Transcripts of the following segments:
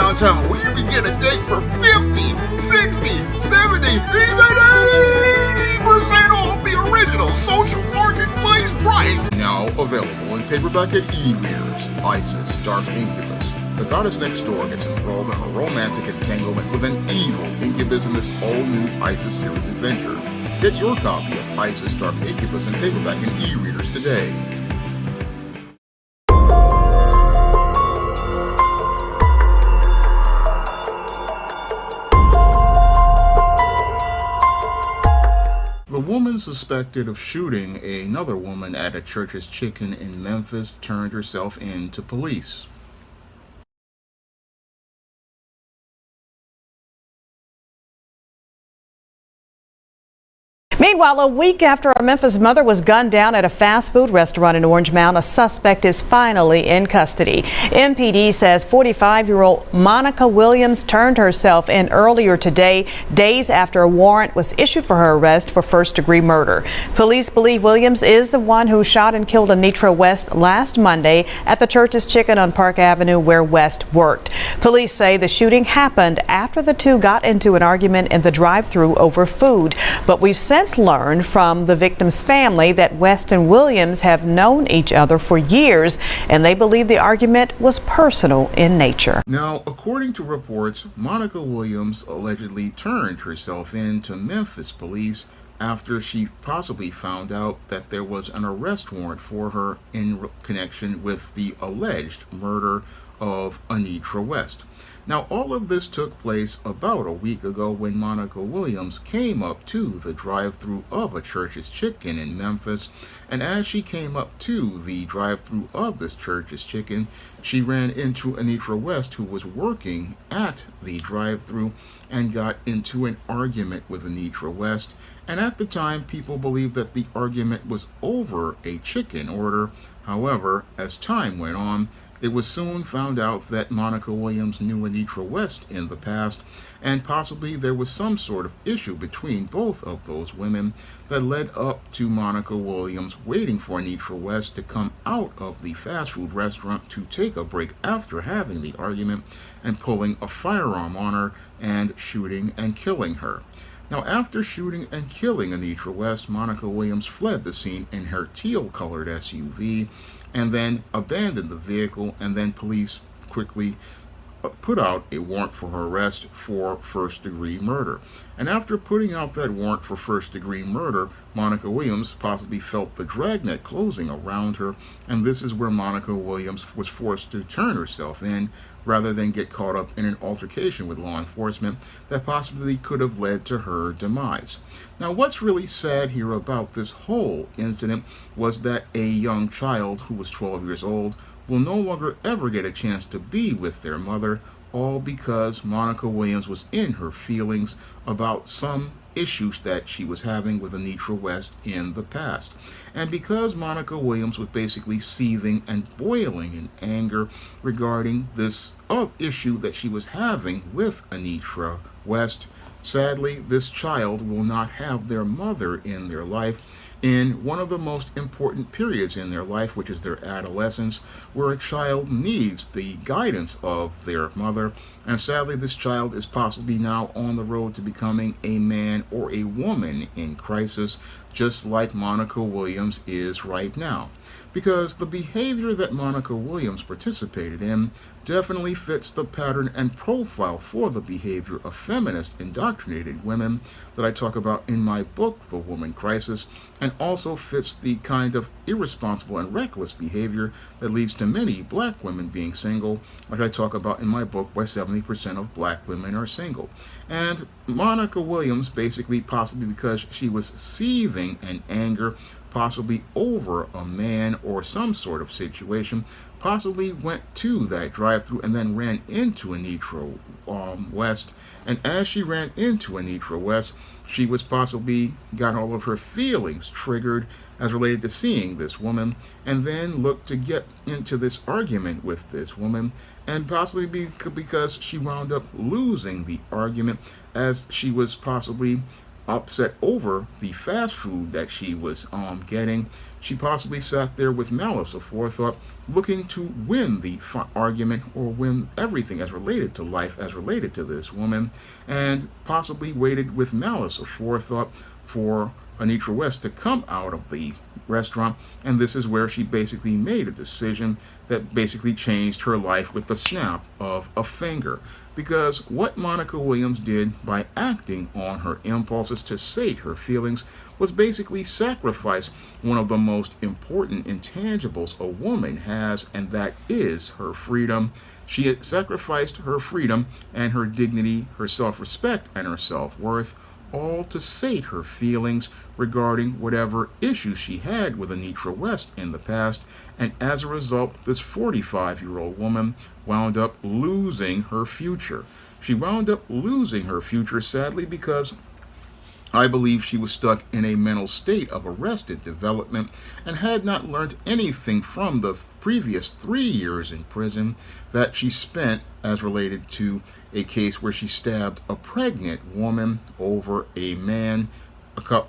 downtown where you can get a date for 50, 60, 70, even 80% off the original social marketplace price. Now available in paperback and e-readers. Isis, Dark Incubus. The goddess next door gets enthralled in a romantic entanglement with an evil incubus in this all-new Isis series adventure. Get your copy of Isis, Dark Incubus in paperback and e-readers today. The woman suspected of shooting another woman at a church's chicken in Memphis turned herself in to police. Meanwhile, a week after a Memphis mother was gunned down at a fast food restaurant in Orange Mound, a suspect is finally in custody. MPD says 45-year-old Monica Williams turned herself in earlier today, days after a warrant was issued for her arrest for first-degree murder. Police believe Williams is the one who shot and killed Anitra West last Monday at the Church's Chicken on Park Avenue where West worked. Police say the shooting happened after the two got into an argument in the drive-thru over food, but we've since learned from the victim's family that West and Williams have known each other for years, and they believe the argument was personal in nature. Now, according to reports, Monica Williams allegedly turned herself in to Memphis police after she possibly found out that there was an arrest warrant for her in connection with the alleged murder of Anitra West. Now, all of this took place about a week ago when Monica Williams came up to the drive-thru of a Church's Chicken in Memphis, and as she came up to the drive-thru of this Church's Chicken, she ran into Anitra West, who was working at the drive-thru, and got into an argument with Anitra West. And at the time, people believed that the argument was over a chicken order. However, as time went on, it was soon found out that Monica Williams knew Anitra West in the past, and possibly there was some sort of issue between both of those women that led up to Monica Williams waiting for Anitra West to come out of the fast food restaurant to take a break after having the argument and pulling a firearm on her and shooting and killing her. Now, after shooting and killing Anitra West, Monica Williams fled the scene in her teal-colored SUV and then abandoned the vehicle, and then police quickly put out a warrant for her arrest for first-degree murder. And after putting out that warrant for first-degree murder, Monica Williams possibly felt the dragnet closing around her, and this is where Monica Williams was forced to turn herself in rather than get caught up in an altercation with law enforcement that possibly could have led to her demise. Now, what's really sad here about this whole incident was that a young child who was 12 years old will no longer ever get a chance to be with their mother, all because Monica Williams was in her feelings about some issues that she was having with Anitra West in the past. And because Monica Williams was basically seething and boiling in anger regarding this issue that she was having with Anitra West, sadly, this child will not have their mother in their life in one of the most important periods in their life, which is their adolescence, where a child needs the guidance of their mother. And sadly, this child is possibly now on the road to becoming a man or a woman in crisis, just like Monica Williams is right now. Because the behavior that Monica Williams participated in definitely fits the pattern and profile for the behavior of feminist indoctrinated women that I talk about in my book, The Woman Crisis, and also fits the kind of irresponsible and reckless behavior that leads to many black women being single, like I talk about in my book, Why 70% of Black Women Are Single. And Monica Williams, basically, possibly because she was seething in anger, possibly over a man or some sort of situation, possibly went to that drive-thru and then ran into Anitra West. And as she ran into Anitra West, she was possibly got all of her feelings triggered as related to seeing this woman, and then looked to get into this argument with this woman, and possibly because she wound up losing the argument as she was possibly upset over the fast food that she was getting. She possibly sat there with malice aforethought, looking to win the argument or win everything as related to life, as related to this woman, and possibly waited with malice aforethought for Anitra West to come out of the restaurant. And this is where she basically made a decision that basically changed her life with the snap of a finger. Because what Monica Williams did by acting on her impulses to sate her feelings was basically sacrifice one of the most important intangibles a woman has, and that is her freedom. She had sacrificed her freedom and her dignity, her self-respect, and her self-worth, all to sate her feelings regarding whatever issues she had with Anitra West in the past. And as a result, this 45-year-old woman wound up losing her future. She wound up losing her future, sadly, because I believe she was stuck in a mental state of arrested development and had not learned anything from the previous 3 years in prison that she spent as related to a case where she stabbed a pregnant woman over a man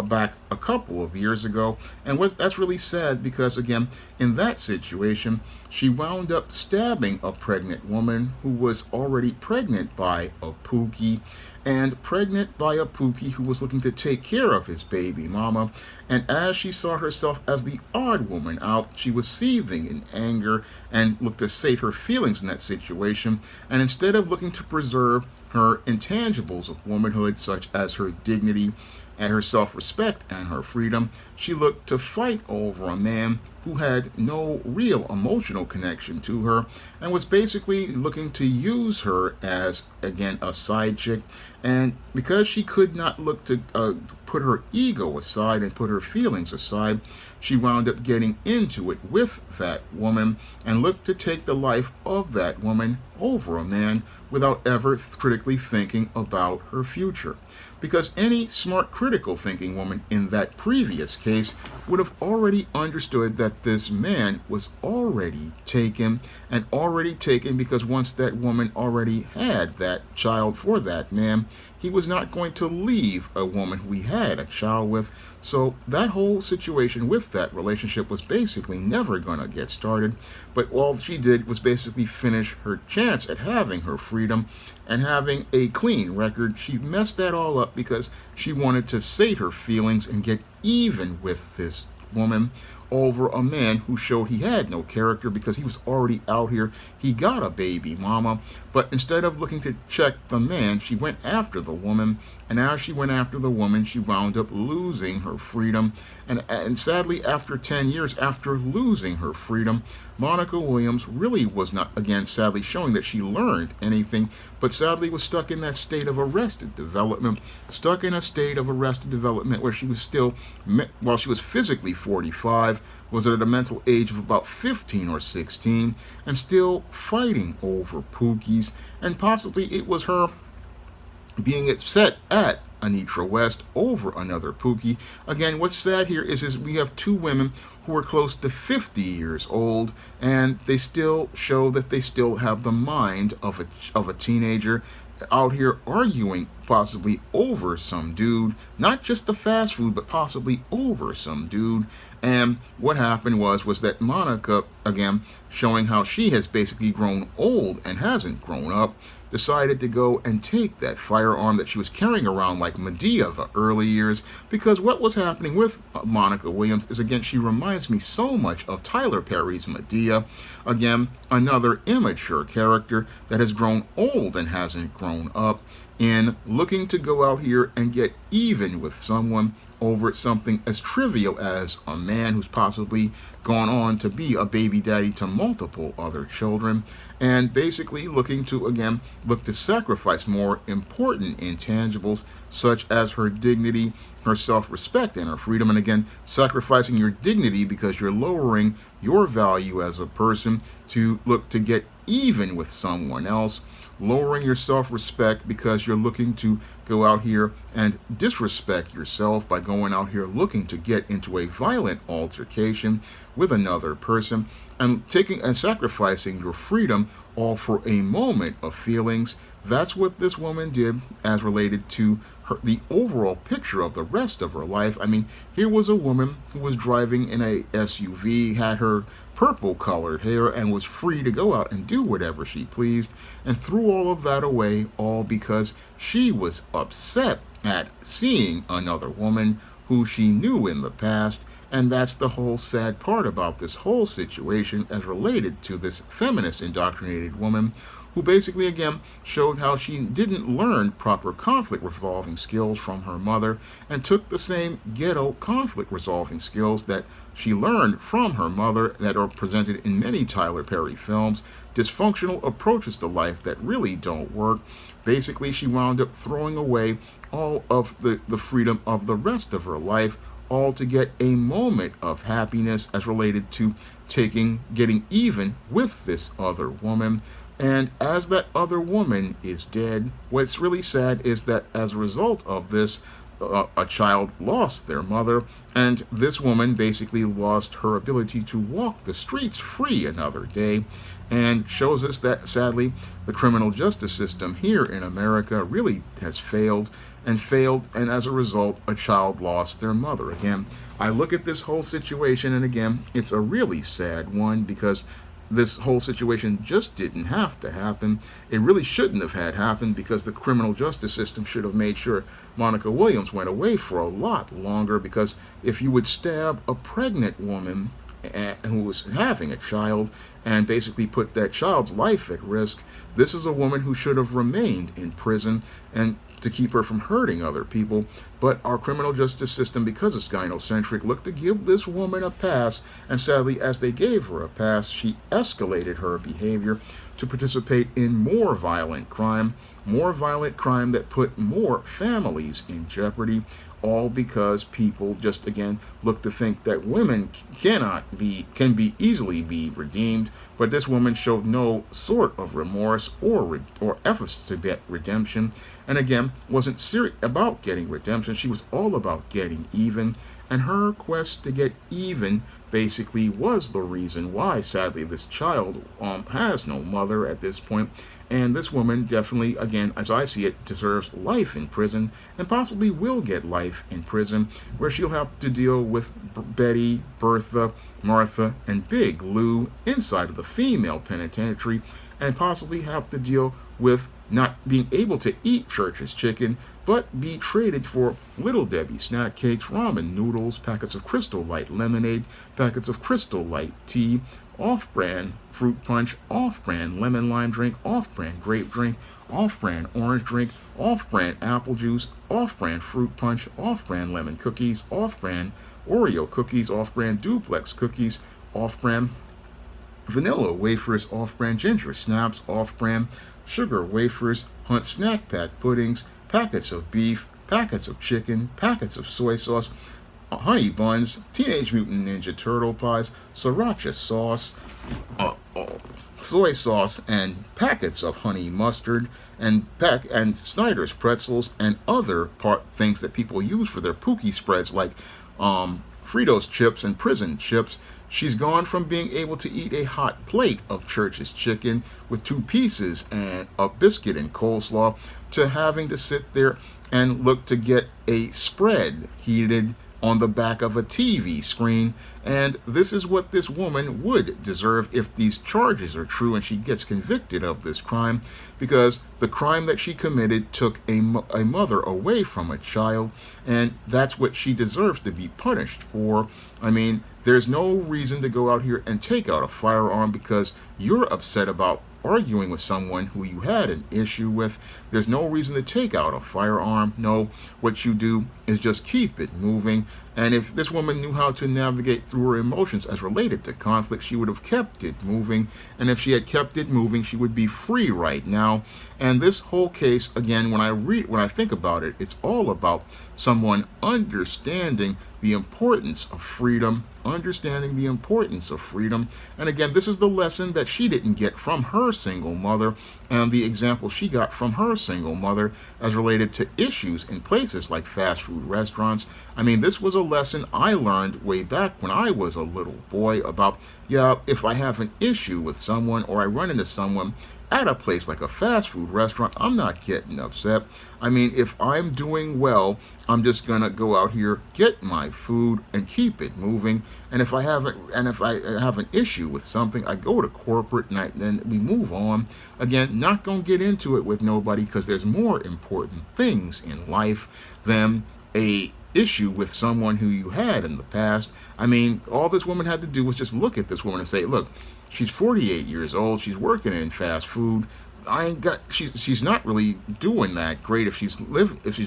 back a couple of years ago. And that's really sad because, again, in that situation, she wound up stabbing a pregnant woman who was already pregnant by a Pookie, and pregnant by a Pookie who was looking to take care of his baby mama. And as she saw herself as the odd woman out, she was seething in anger and looked to sate her feelings in that situation. And instead of looking to preserve her intangibles of womanhood, such as her dignity and her self-respect and her freedom, she looked to fight over a man who had no real emotional connection to her and was basically looking to use her as, again, a side chick. And because she could not look to put her ego aside and put her feelings aside, she wound up getting into it with that woman and looked to take the life of that woman over a man without ever critically thinking about her future. Because any smart, critical thinking woman in that previous case would have already understood that this man was already taken, and already taken because once that woman already had that child for that man, he was not going to leave a woman who he had a child with. So that whole situation with that relationship was basically never going to get started. But all she did was basically finish her chance at having her freedom and having a clean record. She messed that all up because she wanted to sate her feelings and get even with this woman over a man who showed he had no character because he was already out here. He got a baby mama, but instead of looking to check the man, she went after the woman. And as she went after the woman, she wound up losing her freedom. And sadly, after 10 years after losing her freedom, Monica Williams really was not, again, sadly showing that she learned anything, but sadly was stuck in that state of arrested development, stuck in a state of arrested development where she was still, while she was physically 45, was at a mental age of about 15 or 16, and still fighting over Pookies. And possibly it was her being upset at Anitra West over another Pookie. Again, what's sad here is we have two women who are close to 50 years old, and they still show that they still have the mind of a teenager out here arguing possibly over some dude, not just the fast food, but possibly over some dude. And what happened was that Monica, again, showing how she has basically grown old and hasn't grown up, decided to go and take that firearm that she was carrying around like Medea the early years, because what was happening with Monica Williams is, again, she reminds me so much of Tyler Perry's Medea. Again, another immature character that has grown old and hasn't grown up, in looking to go out here and get even with someone over something as trivial as a man who's possibly gone on to be a baby daddy to multiple other children, and basically looking to, again, look to sacrifice more important intangibles such as her dignity, her self-respect, and her freedom. And again, sacrificing your dignity because you're lowering your value as a person to look to get even with someone else, lowering your self-respect because you're looking to go out here and disrespect yourself by going out here looking to get into a violent altercation with another person, and taking and sacrificing your freedom all for a moment of feelings. That's what this woman did as related to the overall picture of the rest of her life. I mean, here was a woman who was driving in a SUV, had her purple colored hair, and was free to go out and do whatever she pleased, and threw all of that away, all because she was upset at seeing another woman who she knew in the past. And that's the whole sad part about this whole situation as related to this feminist indoctrinated woman who basically, again, showed how she didn't learn proper conflict resolving skills from her mother, and took the same ghetto conflict resolving skills that she learned from her mother that are presented in many Tyler Perry films, dysfunctional approaches to life that really don't work. Basically, she wound up throwing away all of the freedom of the rest of her life, all to get a moment of happiness as related to getting even with this other woman. And as that other woman is dead, what's really sad is that as a result of this, a child lost their mother, and this woman basically lost her ability to walk the streets free another day, and shows us that sadly the criminal justice system here in America really has failed, and as a result a child lost their mother. Again, I look at this whole situation, and again, it's a really sad one because this whole situation just didn't have to happen. It really shouldn't have had happened because the criminal justice system should have made sure Monica Williams went away for a lot longer, because if you would stab a pregnant woman who was having a child and basically put that child's life at risk, this is a woman who should have remained in prison and to keep her from hurting other people. But our criminal justice system, because it's gynocentric, looked to give this woman a pass, and sadly, as they gave her a pass, she escalated her behavior to participate in more violent crime that put more families in jeopardy, all because people just again look to think that women can easily be redeemed. But this woman showed no sort of remorse or efforts to get redemption, and again wasn't serious about getting redemption. She was all about getting even, and her quest to get even basically was the reason why sadly this child has no mother at this point. And this woman definitely, again, as I see it, deserves life in prison, and possibly will get life in prison, where she'll have to deal with Betty, Bertha, Martha, and Big Lou inside of the female penitentiary, and possibly have to deal with not being able to eat Church's chicken, but be traded for Little Debbie snack cakes, ramen noodles, packets of Crystal Light lemonade, packets of Crystal Light tea, off-brand fruit punch, off-brand lemon lime drink, off-brand grape drink, off-brand orange drink, off-brand apple juice, off-brand fruit punch, off-brand lemon cookies, off-brand Oreo cookies, off-brand duplex cookies, off-brand vanilla wafers, off-brand ginger snaps, off-brand sugar wafers, Hunt snack pack puddings, packets of beef, packets of chicken, packets of soy sauce, honey buns, Teenage Mutant Ninja Turtle pies, sriracha sauce, soy sauce, and packets of honey mustard, and Snyder's pretzels, and other things that people use for their Pookie spreads, like Fritos chips and prison chips. She's gone from being able to eat a hot plate of Church's chicken with 2 pieces and a biscuit and coleslaw, to having to sit there and look to get a spread heated on the back of a TV screen. And this is what this woman would deserve if these charges are true and she gets convicted of this crime, because the crime that she committed took a mother away from a child, and that's what she deserves to be punished for. I mean, there's no reason to go out here and take out a firearm because you're upset about arguing with someone who you had an issue with. There's no reason to take out a firearm. No, what you do is just keep it moving And if this woman knew how to navigate through her emotions as related to conflict, she would have kept it moving. And if she had kept it moving, she would be free right now. And this whole case, again, when I think about it, it's all about someone understanding the importance of freedom, understanding the importance of freedom. And again, this is the lesson that she didn't get from her single mother, and the example she got from her single mother as related to issues in places like fast food restaurants. I mean, this was a lesson I learned way back when I was a little boy about, yeah, if I have an issue with someone or I run into someone at a place like a fast food restaurant, I'm not getting upset. I mean, if I'm doing well, I'm just gonna go out here, get my food, and keep it moving. And if I have an issue with something, I go to corporate and then we move on. Again, not gonna get into it with nobody because there's more important things in life than a issue with someone who you had in the past. I mean, all this woman had to do was just look at this woman and say, look, she's 48 years old. She's working in fast food. She's not really doing that great if she's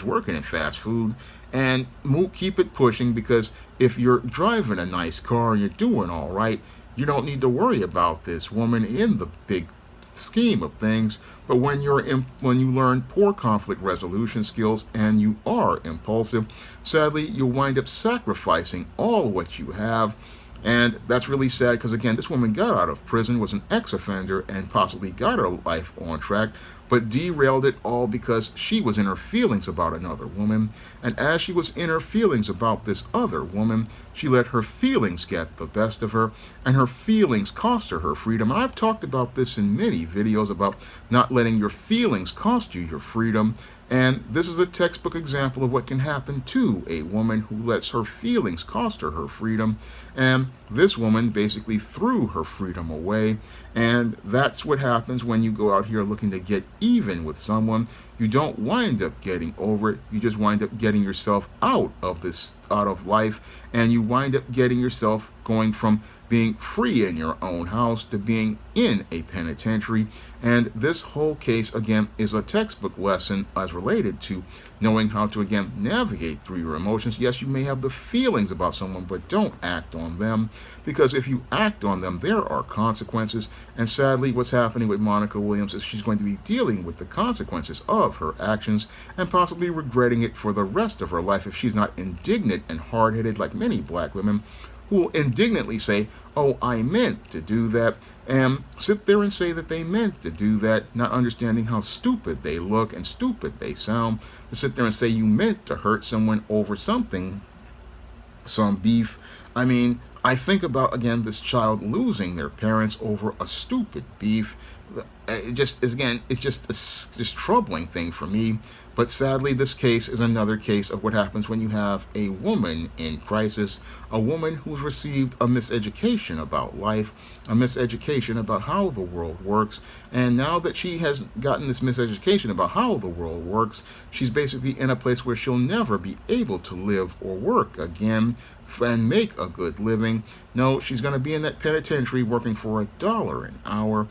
working in fast food, and keep it pushing, because if you're driving a nice car and you're doing all right, you don't need to worry about this woman in the big scheme of things. But when you learn poor conflict resolution skills and you are impulsive, sadly you'll wind up sacrificing all what you have. And that's really sad because, again, this woman got out of prison, was an ex-offender, and possibly got her life on track, but derailed it all because she was in her feelings about another woman. And as she was in her feelings about this other woman, she let her feelings get the best of her, and her feelings cost her her freedom. And I've talked about this in many videos about not letting your feelings cost you your freedom. And this is a textbook example of what can happen to a woman who lets her feelings cost her her freedom. And this woman basically threw her freedom away. And that's what happens when you go out here looking to get even with someone. You don't wind up getting over it. You just wind up getting yourself out of life. And you wind up getting yourself going from being free in your own house to being in a penitentiary. And this whole case, again, is a textbook lesson as related to knowing how to, again, navigate through your emotions. Yes, you may have the feelings about someone, but don't act on them, because if you act on them, there are consequences. And sadly, what's happening with Monica Williams is she's going to be dealing with the consequences of her actions and possibly regretting it for the rest of her life if she's not indignant and hard-headed like many black women who will indignantly say, oh, I meant to do that, and sit there and say that they meant to do that, not understanding how stupid they look and stupid they sound, to sit there and say you meant to hurt someone over something, some beef. I mean, I think about, again, this child losing their parents over a stupid beef. It just is, again, it's just a troubling thing for me. But sadly, this case is another case of what happens when you have a woman in crisis, a woman who's received a miseducation about life, a miseducation about how the world works. And now that she has gotten this miseducation about how the world works, she's basically in a place where she'll never be able to live or work again and make a good living. No, she's going to be in that penitentiary working for $1 an hour,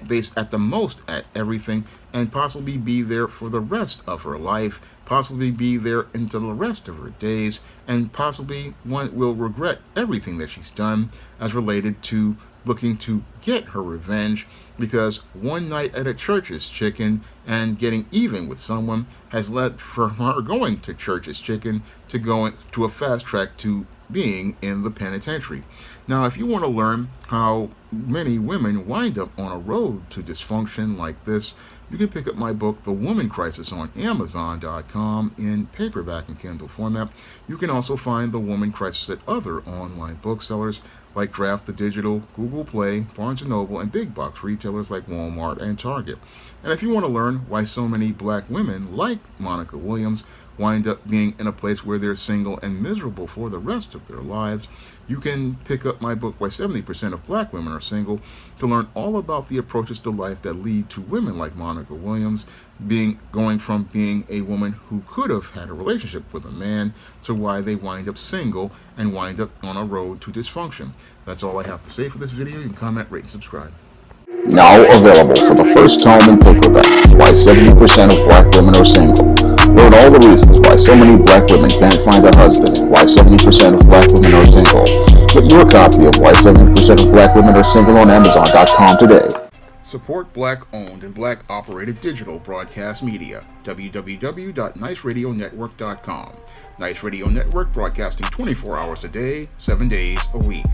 based at the most at everything, and possibly be there for the rest of her life, possibly be there until the rest of her days, and possibly one will regret everything that she's done as related to looking to get her revenge, because one night at a Church's Chicken and getting even with someone has led for her going to Church's Chicken to going to a fast track to being in the penitentiary. Now, if you want to learn how many women wind up on a road to dysfunction like this, you can pick up my book, The Woman Crisis, on Amazon.com in paperback and Kindle format. You can also find The Woman Crisis at other online booksellers like Draft the Digital, Google Play, Barnes & Noble, and big box retailers like Walmart and Target. And if you want to learn why so many black women like Monica Williams wind up being in a place where they're single and miserable for the rest of their lives, you can pick up my book, Why 70% of Black Women Are Single, to learn all about the approaches to life that lead to women like Monica Williams going from being a woman who could have had a relationship with a man to why they wind up single and wind up on a road to dysfunction. That's all I have to say for this video. You can comment, rate, and subscribe. Now available for the first time in paperback, Why 70% of Black Women Are Single. Learn all the reasons why so many black women can't find a husband and why 70% of black women are single. Get your copy of Why 70% of Black Women Are Single on Amazon.com today. Support black-owned and black-operated digital broadcast media. www.niceradionetwork.com. Nice Radio Network, broadcasting 24 hours a day, 7 days a week.